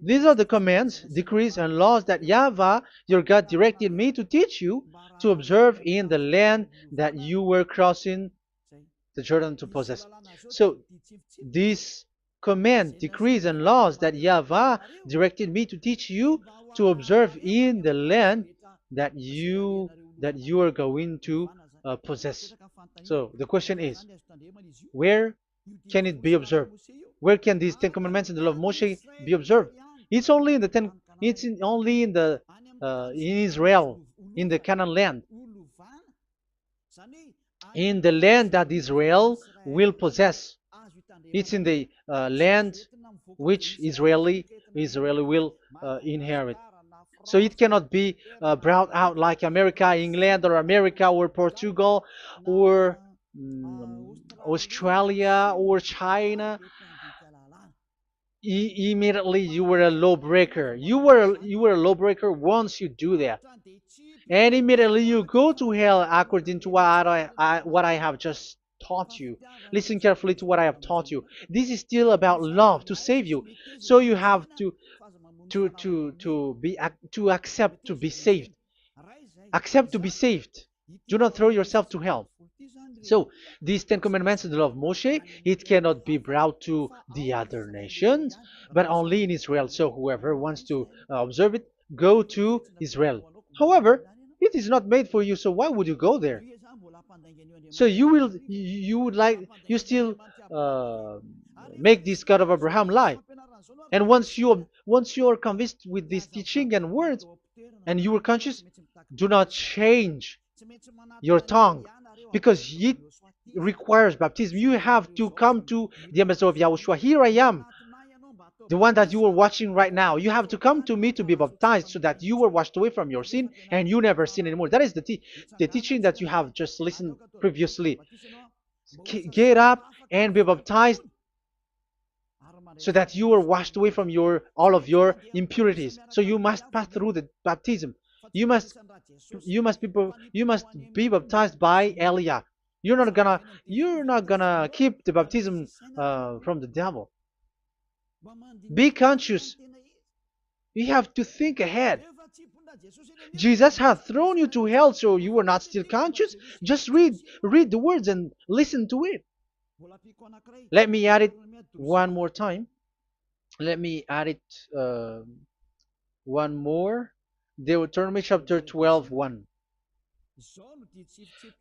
These are the commands, decrees, and laws that Yahvah, your God, directed me to teach you to observe in the land that you were crossing the Jordan to possess. So, these command, decrees, and laws that Yahvah directed me to teach you to observe in the land that you are going to possess. So, the question is, where can it be observed? Where can these Ten Commandments and the law of Moshe be observed? It's only in the only in the in Israel, in the Canaan land, in the land that Israel will possess. It's in the land which Israeli will inherit. So it cannot be brought out like America, England, or America, or Portugal, or Australia, or China. Immediately you were a lawbreaker. You were a lawbreaker once you do that, and immediately you go to hell according to what I have just taught you. Listen carefully to what I have taught you. This is still about love to save you. So you have to accept to be saved. Accept to be saved. Do not throw yourself to hell. So these Ten Commandments and the law of Moshe, it cannot be brought to the other nations, but only in Israel. So whoever wants to observe it, go to Israel. However, it is not made for you, so why would you go there? So you still make this God of Abraham lie. And once you are convinced with this teaching and words, and you are conscious, do not change your tongue, because it requires baptism. You have to come to the ambassador of Yahushua. Here I am, the one that you are watching right now. You have to come to me to be baptized so that you were washed away from your sin and you never sin anymore. That is the teaching that you have just listened previously. Get up and be baptized so that you are washed away from all of your impurities. So you must pass through the baptism. You must be baptized by Elia. You're not gonna keep the baptism from the devil. Be conscious. You have to think ahead. Jesus had thrown you to hell, so you were not still conscious. Just read the words and listen to it. Let me add it one more time. Let me add it One more. Deuteronomy chapter 12, 1.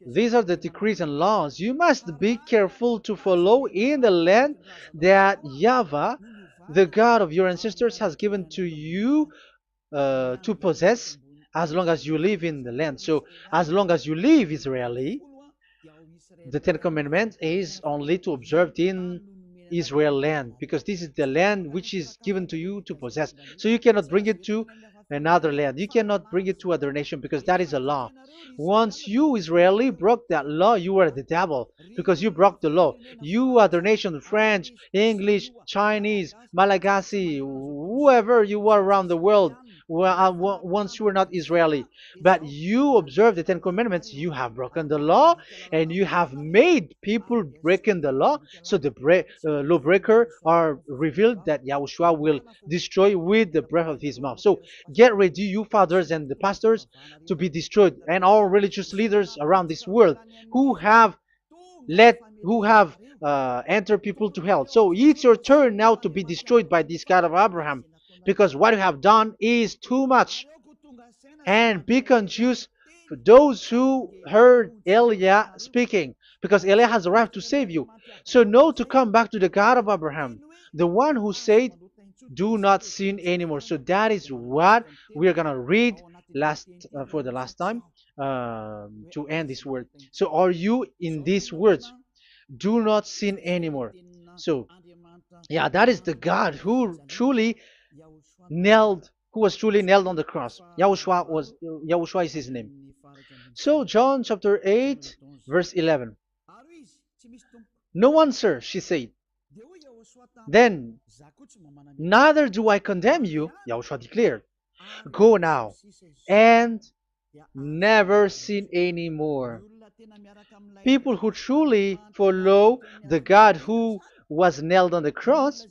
These are the decrees and laws you must be careful to follow in the land that YAHVAH, the God of your ancestors, has given to you to possess as long as you live in the land. So, as long as you live Israeli, the Ten Commandments is only to observe in Israel land, because this is the land which is given to you to possess. So you cannot bring it to another land. You cannot bring it to other nation, because that is a law. Once you Israeli broke that law, you were the devil, because you broke the law. You other nation, French, English, Chinese, Malagasy, whoever you are around the world, once you were not Israeli, but you observe the Ten Commandments, you have broken the law, and you have made people breaking the law. So the lawbreaker are revealed that Yahushua will destroy with the breath of his mouth. So get ready, you fathers and the pastors, to be destroyed, and all religious leaders around this world who have who have entered people to hell. So it's your turn now to be destroyed by this God of Abraham, because what you have done is too much. And be conscious for those who heard Elijah speaking, because Elijah has arrived to save you. So know to come back to the God of Abraham, the one who said, "Do not sin anymore." So that is what we are gonna read last for the last time to end this word. So are you in these words? Do not sin anymore. So yeah, that is the God who was truly nailed on the cross. Yahushua is his name. So John chapter 8 verse 11. No answer, she said. Then, neither do I condemn you, Yahushua declared. Go now and never sin anymore. People who truly follow the God who was nailed on the cross,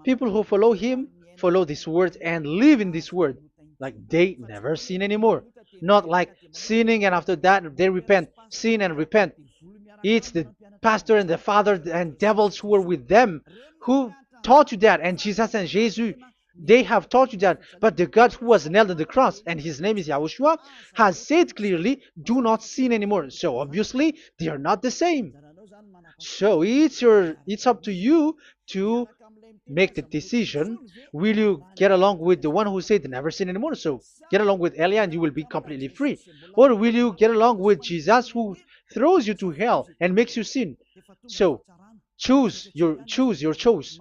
people who follow him, follow this word and live in this word. Like they never sin anymore. Not like sinning and after that they repent. Sin and repent. It's the pastor and the father and devils who were with them who taught you that. And Jesus and Jesus, they have taught you that. But the God who was nailed on the cross, and his name is Yahushua, has said clearly, do not sin anymore. So obviously, they are not the same. So it's up to you to make the decision. Will you get along with the one who said never sin anymore? So get along with Elia and you will be completely free. Or will you get along with Jesus who throws you to hell and makes you sin? So choose your choice.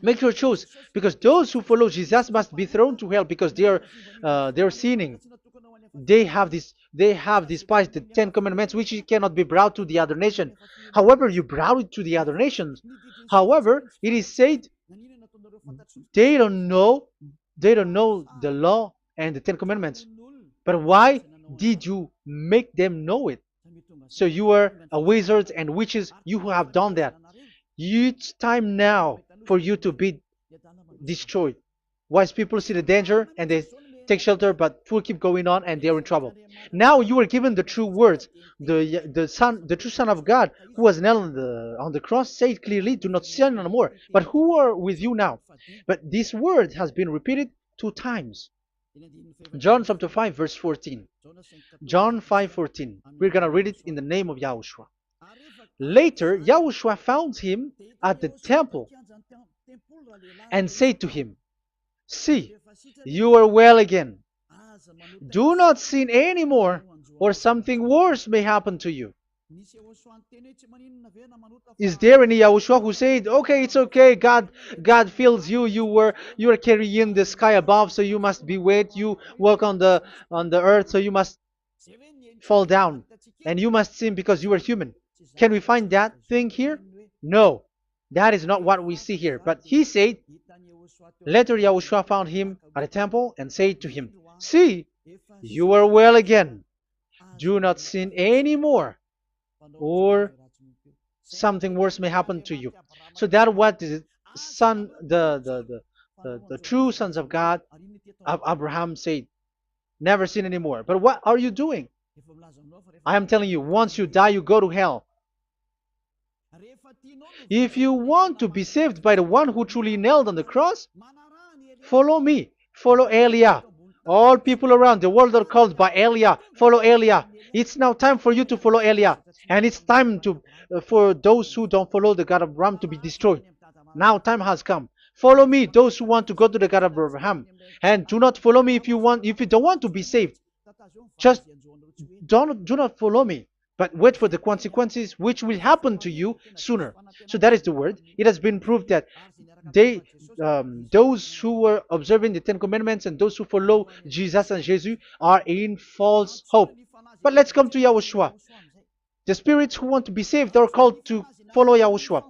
Make your choice, because those who follow Jesus must be thrown to hell because they are sinning. They have despised the Ten Commandments, which cannot be brought to the other nation. However, you brought it to the other nations. However, it is said they don't know the law and the Ten Commandments. But why did you make them know it? So you are a wizards and witches, you who have done that. It's time now for you to be destroyed. Wise people see the danger and they take shelter, but fool keep going on and they are in trouble. Now you are given the true words. The true Son of God, who was nailed on the cross, said clearly, "Do not sin no more." But who are with you now? But this word has been repeated 2 times. John chapter 5 verse 14. John 5:14. We're gonna read it in the name of Yahushua. Later, Yahushua found him at the temple and said to him, "See, you are well again. Do not sin anymore, or something worse may happen to you." Is there any Yahushua who said, "Okay, it's okay, God feels you, you are carrying the sky above, so you must be weight, you walk on the earth, so you must fall down, and you must sin because you are human"? Can we find that thing here? No, that is not what we see here. But he said, later Yahushua found him at a temple and said to him, "See, you are well again. Do not sin anymore, or something worse may happen to you." So that what the son, the true sons of God of Abraham said, never sin anymore. But what are you doing? I am telling you, once you die, you go to hell. If you want to be saved by the one who truly nailed on the cross, follow me. Follow Elia. All people around the world are called by Elia. Follow Elia. It's now time for you to follow Elia. And it's time to for those who don't follow the God of Abraham to be destroyed. Now time has come. Follow me, those who want to go to the God of Abraham. And do not follow me if you don't want to be saved. Just do not follow me, but wait for the consequences which will happen to you sooner. So that is the word. It has been proved that they those who were observing the Ten Commandments and those who follow Jesus and Jesus are in false hope. But let's come to Yahushua. The spirits who want to be saved are called to follow Yahushua.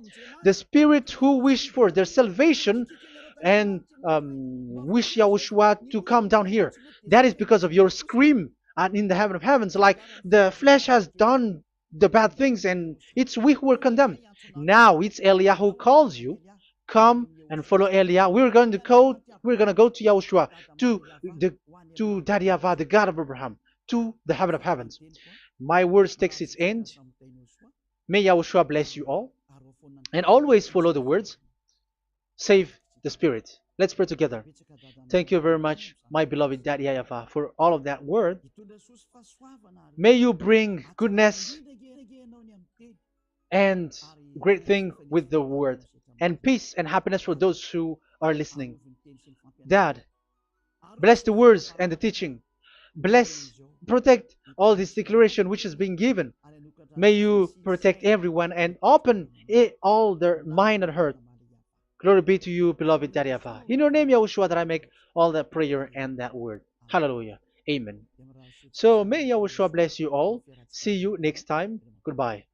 The spirits who wish for their salvation and wish Yahushua to come down here. That is because of your scream in the heaven of heavens, like the flesh has done the bad things and it's we who are condemned. Now it's Eliah who calls you. Come and follow Eliah. We're going to go to Yahushua, to the to Daddy Yahvah, the God of Abraham, to the heaven of heavens. My words takes its end. May Yahushua bless you all. And always follow the words. Save the spirit. Let's pray together. Thank you very much, my beloved Daddy Yahvah, for all of that word. May you bring goodness and great thing with the word, and peace and happiness for those who are listening. Dad, bless the words and the teaching. Bless, protect all this declaration which is being given. May you protect everyone and open all their mind and heart. Glory be to you, beloved Daddy Yahvah. In your name, Yahushua, that I make all that prayer and that word. Hallelujah. Amen. So may Yahushua bless you all. See you next time. Goodbye.